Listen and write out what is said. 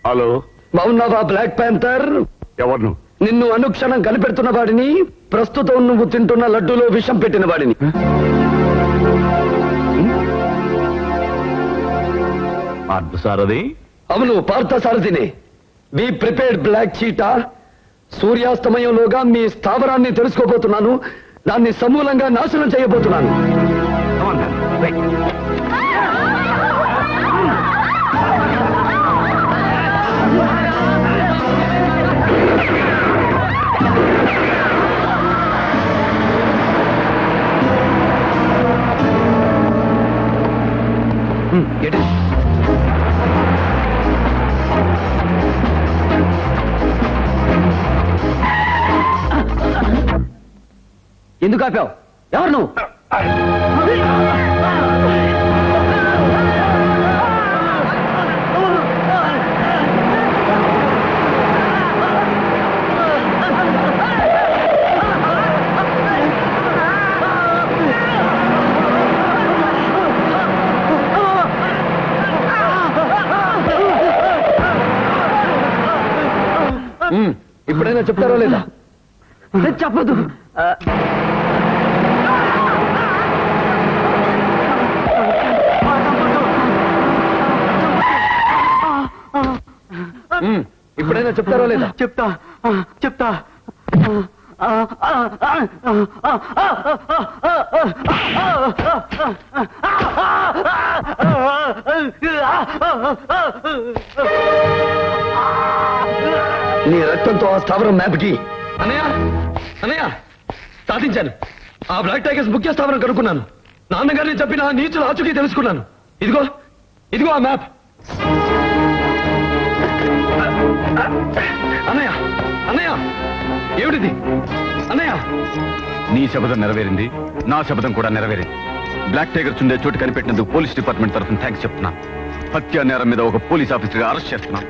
Hello, బాగున్నావా black panther? ఎవరు? నిన్ను అనుక్షణం కనిపెడుతున్న వాడిని, ప్రస్తుతం నువ్వు తింటున్న లడ్డూలో విషం పెట్టిన వాడిని. పార్థసారథి? అవును, పార్థసారథినే. Be prepared black cheetah. సూర్యాస్తమయంలోగా మీ స్థావరాన్ని తెలుసుకోబోతున్నాను. దాన్ని సమూలంగా నాశనం చేయబోతున్నాను. ఎందుకు ఆపావు? ఎవరు నువ్వు? ఇప్పుడైనా చెప్తారో లేదా? చెప్పదు. ఇప్పుడైనా చెప్తారో లేదా? చెప్తా. నీ రక్తంతో ఆ స్థావరం మ్యాప్కి. అన్నయ్య సాధించాను. ఆ బ్లాక్ టైగర్స్ ముఖ్య స్థావరం కనుక్కున్నాను. నాన్నగారిని చెప్పిన నీచుల ఆచూకీ తెలుసుకున్నాను. ఇదిగో ఆ మ్యాప్. అన్నయ్య ఏమిటిది? అన్నయ్య, నీ శపథం నెరవేరింది, నా శపథం కూడా నెరవేరింది. బ్లాక్ టైగర్స్ ఉండే చోటు కనిపెట్టినందుకు పోలీస్ డిపార్ట్మెంట్ తరఫున థ్యాంక్స్ చెప్తున్నాను. హత్యా నేరం మీద ఒక పోలీస్ ఆఫీసర్గా అరెస్ట్ చేస్తున్నాను.